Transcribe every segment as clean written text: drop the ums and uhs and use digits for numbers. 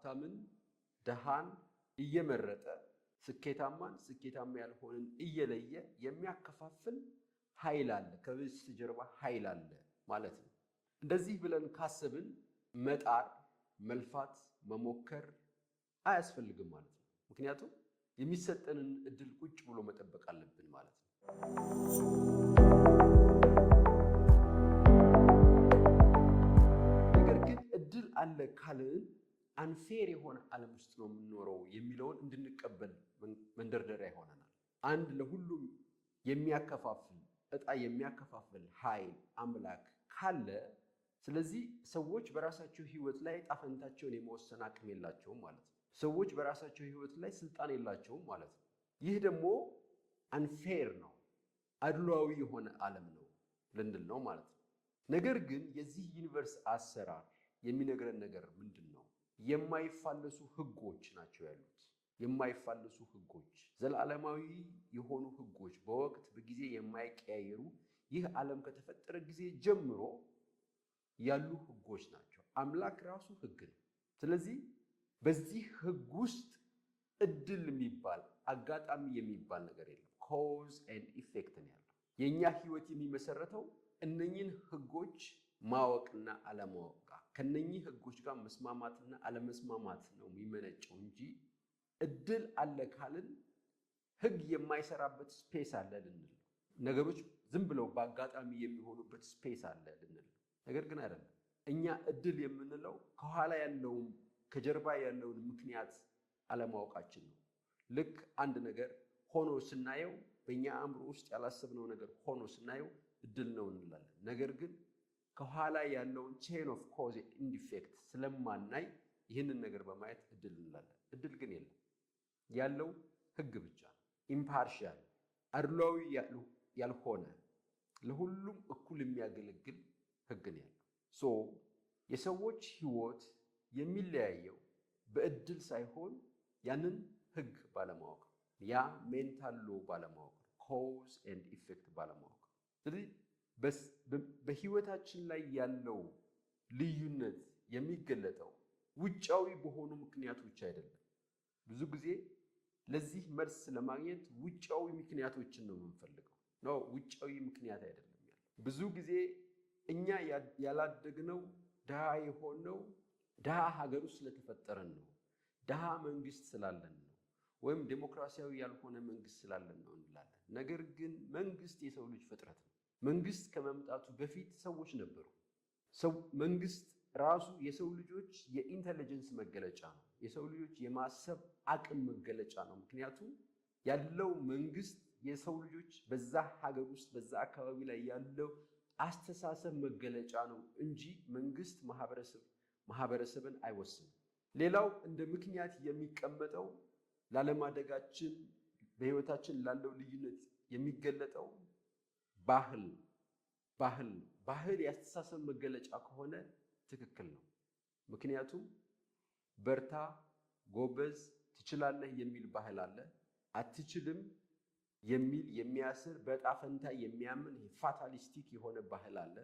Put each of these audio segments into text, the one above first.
ሀብታምን ደሃን እየመረጠ ስኬታማ ያልሆነን እየለየ የሚያከፋፍል ኃይል አለ፣ ከበስተጀርባ ኃይል አለ ማለት ነው። እንደዚህ ብለን ካሰብን መጣር፣ መልፋት፣ መሞከር አያስፈልግም ማለት ነው። ምክንያቱም የሚሰጠንን እድል ቁጭ ብሎ መጠበቅ አለብን ማለት ነው። ነገር ግን እድል አለ ካልን አንፌር የሆነ ዓለም ውስጥ ነው የምንኖረው የሚለውን እንድንቀበል መንደርደሪያ ይሆነናል። አንድ ለሁሉም የሚያከፋፍል ዕጣ የሚያከፋፍል ኃይል አምላክ ካለ፣ ስለዚህ ሰዎች በራሳቸው ህይወት ላይ ዕጣ ፈንታቸውን የመወሰን አቅም የላቸውም ማለት ነው። ሰዎች በራሳቸው ህይወት ላይ ስልጣን የላቸውም ማለት ነው። ይህ ደግሞ አንፌር ነው፣ አድሏዊ የሆነ ዓለም ነው ልንል ነው ማለት ነው። ነገር ግን የዚህ ዩኒቨርስ አሰራር የሚነግረን ነገር ምንድን ነው? የማይፋለሱ ህጎች ናቸው ያሉት። የማይፋለሱ ህጎች፣ ዘላለማዊ የሆኑ ህጎች፣ በወቅት በጊዜ የማይቀያየሩ፣ ይህ ዓለም ከተፈጠረ ጊዜ ጀምሮ ያሉ ህጎች ናቸው። አምላክ ራሱ ህግ ነው። ስለዚህ በዚህ ህግ ውስጥ እድል የሚባል አጋጣሚ የሚባል ነገር የለም። ኮዝ ኤንድ ኢፌክት ነው ያለው። የኛ ህይወት የሚመሰረተው እነኚህን ህጎች ማወቅና አለማወቅ ጋር፣ ከነኚህ ህጎች ጋር መስማማትና አለመስማማት ነው የሚመነጨው እንጂ እድል አለ ካልን ህግ የማይሰራበት ስፔስ አለ ልንል፣ ነገሮች ዝም ብለው በአጋጣሚ የሚሆኑበት ስፔስ አለ ልንል። ነገር ግን አይደለም። እኛ እድል የምንለው ከኋላ ያለውን ከጀርባ ያለውን ምክንያት አለማወቃችን ነው። ልክ አንድ ነገር ሆኖ ስናየው፣ በእኛ አእምሮ ውስጥ ያላሰብነው ነገር ሆኖ ስናየው እድል ነው እንላለን። ነገር ግን ከኋላ ያለውን ቼን ኦፍ ኮዝ ኤንድ ኢፌክት ስለማናይ ይህንን ነገር በማየት እድል እንላለን። እድል ግን የለም። ያለው ህግ ብቻ ነው። ኢምፓርሻል አድሏዊ ያልሆነ ለሁሉም እኩል የሚያገለግል ህግ ነው ያለው። ሶ የሰዎች ህይወት የሚለያየው በእድል ሳይሆን ያንን ህግ ባለማወቅ፣ ያ ሜንታል ሎ ባለማወቅ፣ ኮዝ ኤንድ ኢፌክት ባለማወቅ። ስለዚህ በህይወታችን ላይ ያለው ልዩነት የሚገለጠው ውጫዊ በሆኑ ምክንያቶች አይደለም። ብዙ ጊዜ ለዚህ መልስ ለማግኘት ውጫዊ ምክንያቶችን ነው የምንፈልገው። ነው ውጫዊ ምክንያት አይደለም ያለው። ብዙ ጊዜ እኛ ያላደግነው ድሃ የሆነው ድሃ ሀገር ውስጥ ስለተፈጠረን ነው፣ ድሃ መንግስት ስላለን ነው፣ ወይም ዴሞክራሲያዊ ያልሆነ መንግስት ስላለን ነው እንላለን። ነገር ግን መንግስት የሰው ልጅ ፍጥረት ነው። መንግስት ከመምጣቱ በፊት ሰዎች ነበሩ። መንግስት ራሱ የሰው ልጆች የኢንተለጀንስ መገለጫ ነው። የሰው ልጆች የማሰብ አቅም መገለጫ ነው። ምክንያቱም ያለው መንግስት የሰው ልጆች በዛ ሀገር ውስጥ በዛ አካባቢ ላይ ያለው አስተሳሰብ መገለጫ ነው እንጂ መንግስት ማህበረሰብን አይወስንም። ሌላው እንደ ምክንያት የሚቀመጠው ላለማደጋችን በህይወታችን ላለው ልዩነት የሚገለጠው ባህል የአስተሳሰብ መገለጫ ከሆነ ትክክል ነው። ምክንያቱም በርታ፣ ጎበዝ፣ ትችላለህ የሚል ባህል አለ። አትችልም የሚል የሚያስር በዕጣ ፈንታ የሚያምን ፋታሊስቲክ የሆነ ባህል አለ።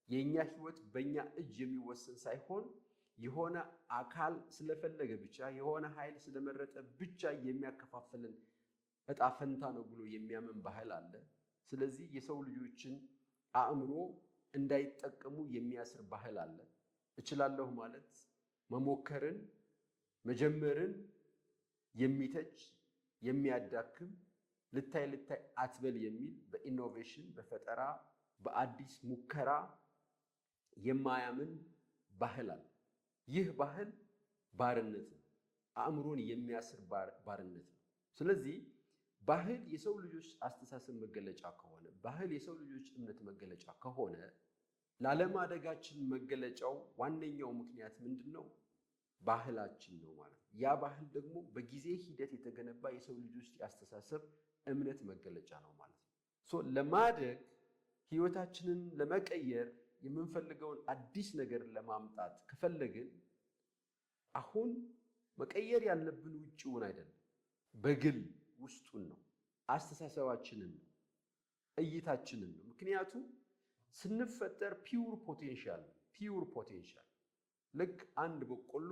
የኛ ህይወት በእኛ እጅ የሚወሰን ሳይሆን የሆነ አካል ስለፈለገ ብቻ የሆነ ኃይል ስለመረጠ ብቻ የሚያከፋፍልን ዕጣ ፈንታ ነው ብሎ የሚያምን ባህል አለ። ስለዚህ የሰው ልጆችን አእምሮ እንዳይጠቀሙ የሚያስር ባህል አለ። እችላለሁ ማለት መሞከርን መጀመርን የሚተች የሚያዳክም፣ ልታይ አትበል የሚል በኢኖቬሽን በፈጠራ በአዲስ ሙከራ የማያምን ባህል አለ። ይህ ባህል ባርነት ነው፣ አእምሮን የሚያስር ባርነት ነው። ስለዚህ ባህል የሰው ልጆች አስተሳሰብ መገለጫ ከሆነ፣ ባህል የሰው ልጆች እምነት መገለጫ ከሆነ፣ ላለማደጋችን መገለጫው ዋነኛው ምክንያት ምንድነው? ባህላችን ነው ማለት ነው። ያ ባህል ደግሞ በጊዜ ሂደት የተገነባ የሰው ልጆች የአስተሳሰብ እምነት መገለጫ ነው ማለት ነው። ለማደግ ህይወታችንን ለመቀየር የምንፈልገውን አዲስ ነገር ለማምጣት ከፈለግን አሁን መቀየር ያለብን ውጭውን አይደለም፣ በግል ውስጡን ነው፣ አስተሳሰባችንን ነው፣ እይታችንን ነው። ምክንያቱም ስንፈጠር ፒውር ፖቴንሻል ልክ አንድ በቆሎ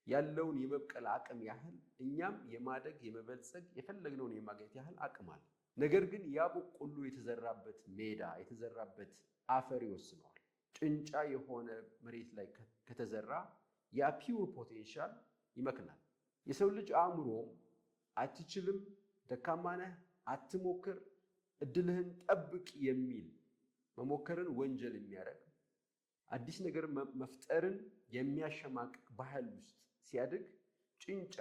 ያለውን የመብቀል አቅም ያህል እኛም የማደግ የመበልጸግ የፈለግነውን የማግኘት ያህል አቅም አለ። ነገር ግን ያ በቆሎ የተዘራበት ሜዳ የተዘራበት አፈር ይወስነዋል። ጭንጫ የሆነ መሬት ላይ ከተዘራ ያ ፒውር ፖቴንሻል ይመክናል። የሰው ልጅ አእምሮ አትችልም፣ ደካማ ነህ፣ አትሞክር፣ እድልህን ጠብቅ የሚል መሞከርን ወንጀል የሚያደርግ አዲስ ነገር መፍጠርን የሚያሸማቅቅ ባህል ውስጥ ሲያድግ ጭንጫ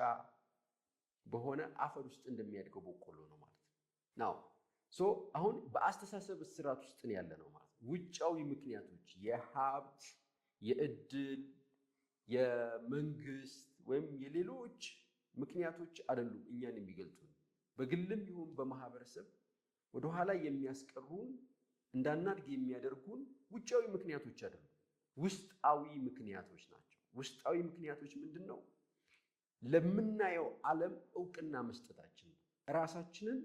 በሆነ አፈር ውስጥ እንደሚያድገው በቆሎ ነው ማለት ነው። አሁን በአስተሳሰብ እስራት ውስጥ ነው ያለ ነው ማለት ነው። ውጫዊ ምክንያቶች የሀብት፣ የእድል፣ የመንግስት ወይም የሌሎች ምክንያቶች አይደሉም እኛን የሚገልጹ። በግልም ይሁን በማህበረሰብ ወደኋላ የሚያስቀሩን እንዳናድግ የሚያደርጉን ውጫዊ ምክንያቶች አይደሉም፣ ውስጣዊ ምክንያቶች ናቸው። ውስጣዊ ምክንያቶች ምንድን ነው? ለምናየው ዓለም እውቅና መስጠታችን ነው። ራሳችንን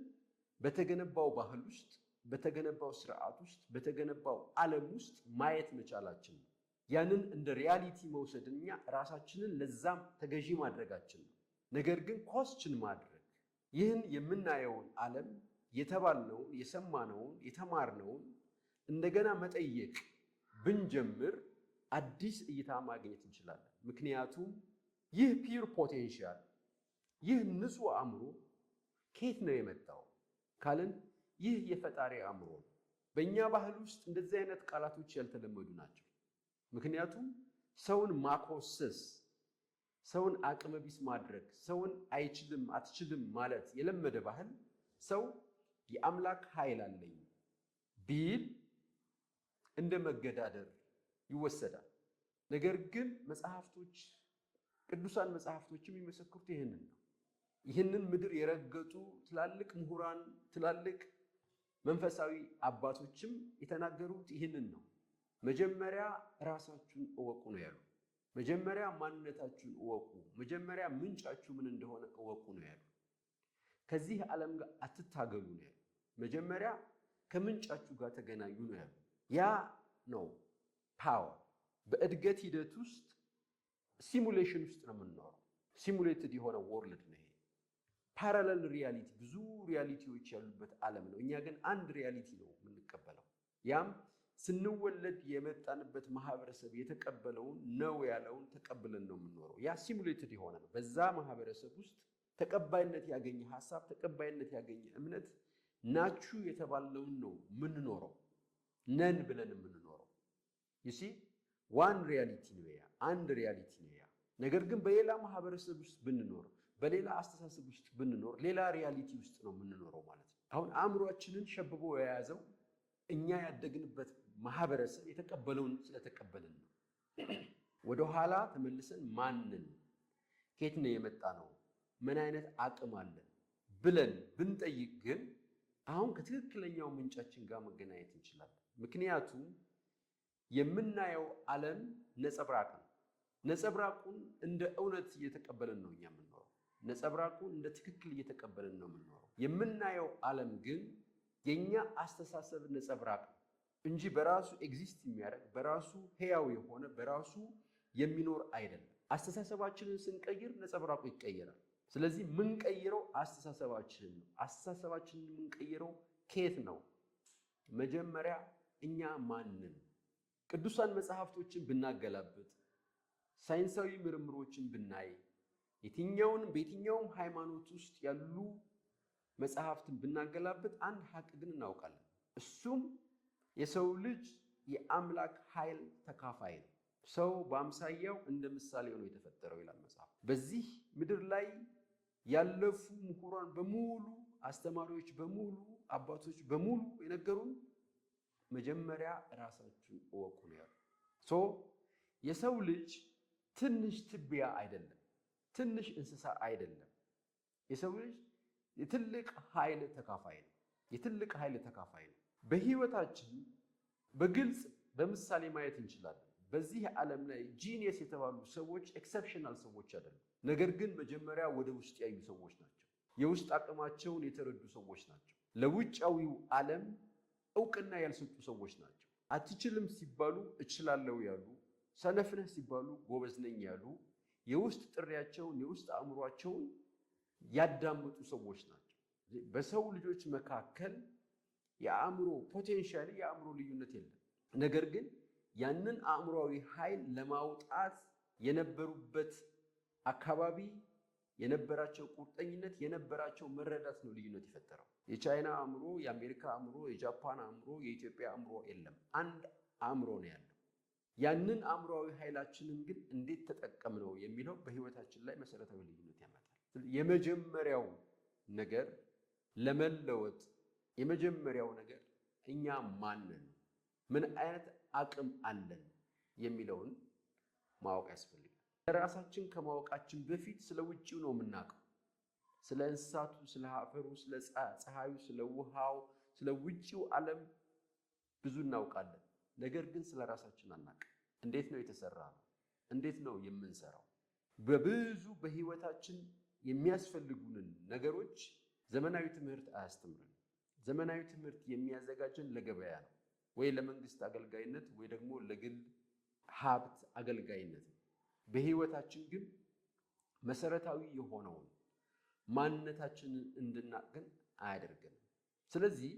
በተገነባው ባህል ውስጥ፣ በተገነባው ስርዓት ውስጥ፣ በተገነባው ዓለም ውስጥ ማየት መቻላችን ነው። ያንን እንደ ሪያሊቲ መውሰድን እኛ ራሳችንን ለዛም ተገዢ ማድረጋችን ነው። ነገር ግን ኮስችን ማድረግ ይህን የምናየውን ዓለም የተባልነውን፣ የሰማነውን፣ የተማርነውን እንደገና መጠየቅ ብንጀምር አዲስ እይታ ማግኘት እንችላለን። ምክንያቱም ይህ ፒውር ፖቴንሻል፣ ይህ ንጹህ አእምሮ ከየት ነው የመጣው ካልን ይህ የፈጣሪ አእምሮ ነው። በእኛ ባህል ውስጥ እንደዚህ አይነት ቃላቶች ያልተለመዱ ናቸው። ምክንያቱም ሰውን ማኮሰስ፣ ሰውን አቅመ ቢስ ማድረግ፣ ሰውን አይችልም አትችልም ማለት የለመደ ባህል ሰው የአምላክ ኃይል አለኝ ቢል እንደ መገዳደር ይወሰዳል። ነገር ግን መጽሐፍቶች፣ ቅዱሳን መጽሐፍቶችም የሚመሰክሩት ይህንን ነው። ይህንን ምድር የረገጡ ትላልቅ ምሁራን፣ ትላልቅ መንፈሳዊ አባቶችም የተናገሩት ይህንን ነው። መጀመሪያ ራሳችሁን እወቁ ነው ያሉ። መጀመሪያ ማንነታችሁን እወቁ፣ መጀመሪያ ምንጫችሁ ምን እንደሆነ እወቁ ነው ያሉ። ከዚህ ዓለም ጋር አትታገሉ ነው ያሉ። መጀመሪያ ከምንጫችሁ ጋር ተገናኙ ነው ያሉ። ያ ነው ፓወር። በእድገት ሂደት ውስጥ ሲሙሌሽን ውስጥ ነው የምንኖረው። ሲሙሌትድ የሆነ ወርልድ ነው ይሄ። ፓራለል ሪያሊቲ፣ ብዙ ሪያሊቲዎች ያሉበት ዓለም ነው። እኛ ግን አንድ ሪያሊቲ ነው የምንቀበለው። ያም ስንወለድ የመጣንበት ማህበረሰብ የተቀበለውን ነው ያለውን ተቀብለን ነው የምንኖረው። ያ ሲሙሌትድ የሆነ ነው። በዛ ማህበረሰብ ውስጥ ተቀባይነት ያገኘ ሀሳብ፣ ተቀባይነት ያገኘ እምነት ናችሁ የተባለውን ነው የምንኖረው፣ ነን ብለን የምንኖረው። ይሲ ዋን ሪያሊቲ ነው ያ፣ አንድ ሪያሊቲ ነው ያ። ነገር ግን በሌላ ማህበረሰብ ውስጥ ብንኖር፣ በሌላ አስተሳሰብ ውስጥ ብንኖር ሌላ ሪያሊቲ ውስጥ ነው የምንኖረው ማለት ነው። አሁን አእምሯችንን ሸብቦ የያዘው እኛ ያደግንበት ማህበረሰብ የተቀበለውን ስለተቀበልን ነው። ወደኋላ ተመልሰን ማንን፣ ከየት ነው የመጣ ነው፣ ምን አይነት አቅም አለን ብለን ብንጠይቅ ግን አሁን ከትክክለኛው ምንጫችን ጋር መገናኘት እንችላለን። ምክንያቱም የምናየው ዓለም ነጸብራቅ ነው። ነጸብራቁን እንደ እውነት እየተቀበልን ነው እኛ የምንኖረው። ነጸብራቁን እንደ ትክክል እየተቀበልን ነው የምንኖረው። የምናየው ዓለም ግን የኛ አስተሳሰብ ነጸብራቅ ነው እንጂ በራሱ ኤግዚስት የሚያደርግ በራሱ ሕያው የሆነ በራሱ የሚኖር አይደለም። አስተሳሰባችንን ስንቀይር ነጸብራቁ ይቀየራል። ስለዚህ የምንቀይረው አስተሳሰባችንን ነው። አስተሳሰባችንን የምንቀይረው ከየት ነው? መጀመሪያ እኛ ማንን? ቅዱሳን መጽሐፍቶችን ብናገላብጥ፣ ሳይንሳዊ ምርምሮችን ብናይ፣ በየትኛውም ሃይማኖት ውስጥ ያሉ መጽሐፍትን ብናገላብጥ አንድ ሀቅ ግን እናውቃለን። እሱም የሰው ልጅ የአምላክ ኃይል ተካፋይ ነው። ሰው በአምሳያው እንደ ምሳሌ ሆኖ የተፈጠረው ይላል መጽሐፍ። በዚህ ምድር ላይ ያለፉ ምሁራን በሙሉ፣ አስተማሪዎች በሙሉ፣ አባቶች በሙሉ የነገሩን መጀመሪያ ራሳችሁን እወቁ ነው ያሉት። የሰው ልጅ ትንሽ ትቢያ አይደለም፣ ትንሽ እንስሳ አይደለም። የሰው ልጅ የትልቅ ኃይል ተካፋይ ነው። የትልቅ ኃይል ተካፋይ ነው። በህይወታችን በግልጽ በምሳሌ ማየት እንችላለን። በዚህ ዓለም ላይ ጂኒየስ የተባሉ ሰዎች ኤክሰፕሽናል ሰዎች አይደሉም። ነገር ግን መጀመሪያ ወደ ውስጥ ያዩ ሰዎች ናቸው። የውስጥ አቅማቸውን የተረዱ ሰዎች ናቸው። ለውጫዊው ዓለም እውቅና ያልሰጡ ሰዎች ናቸው። አትችልም ሲባሉ እችላለሁ ያሉ፣ ሰነፍ ነህ ሲባሉ ጎበዝ ነኝ ያሉ፣ የውስጥ ጥሪያቸውን የውስጥ አእምሯቸውን ያዳመጡ ሰዎች ናቸው። በሰው ልጆች መካከል የአእምሮ ፖቴንሻሊ የአእምሮ ልዩነት የለም። ነገር ግን ያንን አእምሯዊ ኃይል ለማውጣት የነበሩበት አካባቢ የነበራቸው ቁርጠኝነት የነበራቸው መረዳት ነው ልዩነት የፈጠረው። የቻይና አእምሮ፣ የአሜሪካ አእምሮ፣ የጃፓን አእምሮ፣ የኢትዮጵያ አእምሮ የለም። አንድ አእምሮ ነው ያለው። ያንን አእምሯዊ ኃይላችንን ግን እንዴት ተጠቀምነው የሚለው በህይወታችን ላይ መሰረታዊ ልዩነት ያመጣል። የመጀመሪያው ነገር ለመለወጥ የመጀመሪያው ነገር እኛ ማን ነን፣ ምን አይነት አቅም አለን የሚለውን ማወቅ ያስፈልጋል። ራሳችን ከማወቃችን በፊት ስለ ውጪው ነው የምናውቀው። ስለ እንስሳቱ፣ ስለ አፈሩ፣ ስለ ፀሐዩ፣ ስለ ውሃው፣ ስለ ውጪው ዓለም ብዙ እናውቃለን። ነገር ግን ስለ ራሳችን አናውቅም። እንዴት ነው የተሰራነው? እንዴት ነው የምንሰራው? በብዙ በህይወታችን የሚያስፈልጉንን ነገሮች ዘመናዊ ትምህርት አያስተምረንም። ዘመናዊ ትምህርት የሚያዘጋጀን ለገበያ ነው፣ ወይ ለመንግስት አገልጋይነት፣ ወይ ደግሞ ለግል ሀብት አገልጋይነት ነው። በህይወታችን ግን መሰረታዊ የሆነውን ማንነታችንን እንድናቅ ግን አያደርገንም። ስለዚህ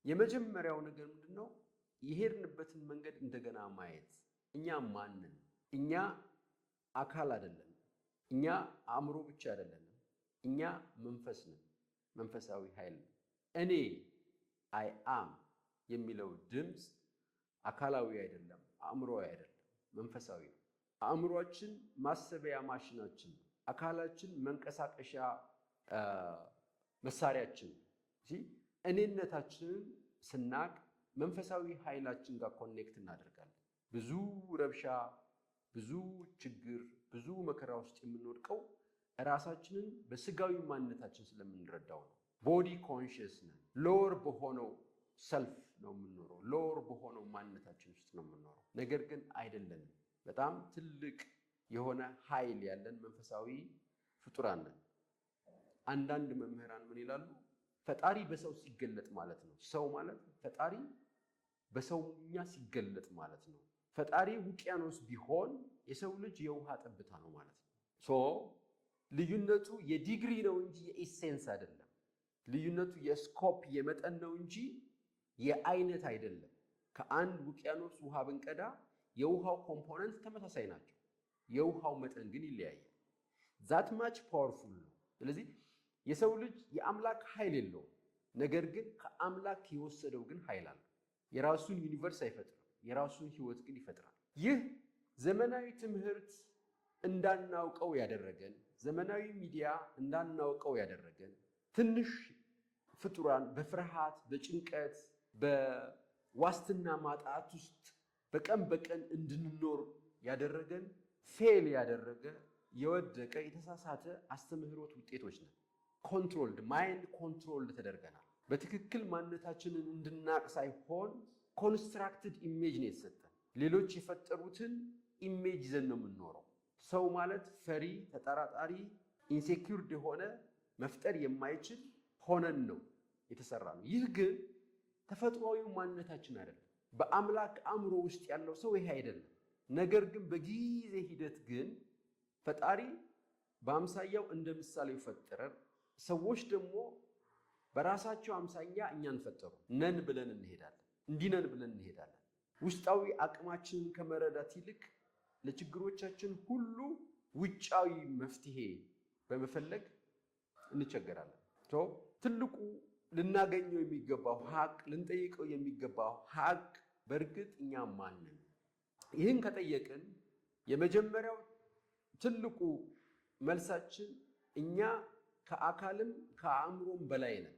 የመጀመሪያው ነገር ምንድነው? የሄድንበትን መንገድ እንደገና ማየት። እኛ ማን ነን? እኛ አካል አይደለም። እኛ አእምሮ ብቻ አይደለም። እኛ መንፈስ ነን፣ መንፈሳዊ ኃይል ነን። እኔ አይ አም የሚለው ድምፅ አካላዊ አይደለም፣ አእምሮዊ አይደለም፣ መንፈሳዊ ነው። አእምሮአችን ማሰቢያ ማሽናችን ነው። አካላችን መንቀሳቀሻ መሳሪያችን ነው። እኔነታችንን ስናቅ መንፈሳዊ ኃይላችን ጋር ኮኔክት እናደርጋለን። ብዙ ረብሻ፣ ብዙ ችግር፣ ብዙ መከራ ውስጥ የምንወድቀው ራሳችንን በስጋዊ ማንነታችን ስለምንረዳው ነው። ቦዲ ኮንሽስ ነን። ሎወር በሆነው ሰልፍ ነው የምንኖረው፣ ሎወር በሆነው ማንነታችን ውስጥ ነው የምንኖረው። ነገር ግን አይደለንም። በጣም ትልቅ የሆነ ኃይል ያለን መንፈሳዊ ፍጡራን ነን። አንዳንድ መምህራን ምን ይላሉ? ፈጣሪ በሰው ሲገለጥ ማለት ነው። ሰው ማለት ፈጣሪ በሰውኛ ሲገለጥ ማለት ነው። ፈጣሪ ውቅያኖስ ቢሆን የሰው ልጅ የውሃ ጠብታ ነው ማለት ነው። ልዩነቱ የዲግሪ ነው እንጂ የኢሴንስ አይደለም። ልዩነቱ የስኮፕ የመጠን ነው እንጂ የአይነት አይደለም። ከአንድ ውቅያኖስ ውሃ ብንቀዳ የውሃው ኮምፖነንት ተመሳሳይ ናቸው። የውሃው መጠን ግን ይለያያል። ዛት ማች ፓወርፉል ነው። ስለዚህ የሰው ልጅ የአምላክ ኃይል የለውም። ነገር ግን ከአምላክ የወሰደው ግን ኃይል አለ። የራሱን ዩኒቨርስ አይፈጥርም፣ የራሱን ህይወት ግን ይፈጥራል። ይህ ዘመናዊ ትምህርት እንዳናውቀው ያደረገን፣ ዘመናዊ ሚዲያ እንዳናውቀው ያደረገን፣ ትንሽ ፍጡራን በፍርሃት በጭንቀት በዋስትና ማጣት ውስጥ በቀን በቀን እንድንኖር ያደረገን ፌል ያደረገ የወደቀ የተሳሳተ አስተምህሮት ውጤቶች ነን። ኮንትሮልድ ማይንድ ኮንትሮልድ ተደርገናል። በትክክል ማንነታችንን እንድናቅ ሳይሆን ኮንስትራክትድ ኢሜጅ ነው የተሰጠን። ሌሎች የፈጠሩትን ኢሜጅ ይዘን ነው የምንኖረው። ሰው ማለት ፈሪ፣ ተጠራጣሪ፣ ኢንሴኪውርድ የሆነ መፍጠር የማይችል ሆነን ነው የተሰራ ነው። ይህ ግን ተፈጥሯዊ ማንነታችን አይደለም። በአምላክ አእምሮ ውስጥ ያለው ሰው ይሄ አይደለም። ነገር ግን በጊዜ ሂደት ግን ፈጣሪ በአምሳያው እንደ ምሳሌው ፈጠረን። ሰዎች ደግሞ በራሳቸው አምሳያ እኛን ፈጠሩ። ነን ብለን እንሄዳለን፣ እንዲህ ነን ብለን እንሄዳለን። ውስጣዊ አቅማችንን ከመረዳት ይልቅ ለችግሮቻችን ሁሉ ውጫዊ መፍትሄ በመፈለግ እንቸገራለን። ትልቁ ልናገኘው የሚገባው ሀቅ፣ ልንጠይቀው የሚገባው ሀቅ በእርግጥ እኛ ማን ነን? ይህን ከጠየቅን የመጀመሪያው ትልቁ መልሳችን እኛ ከአካልም ከአእምሮም በላይ ነን።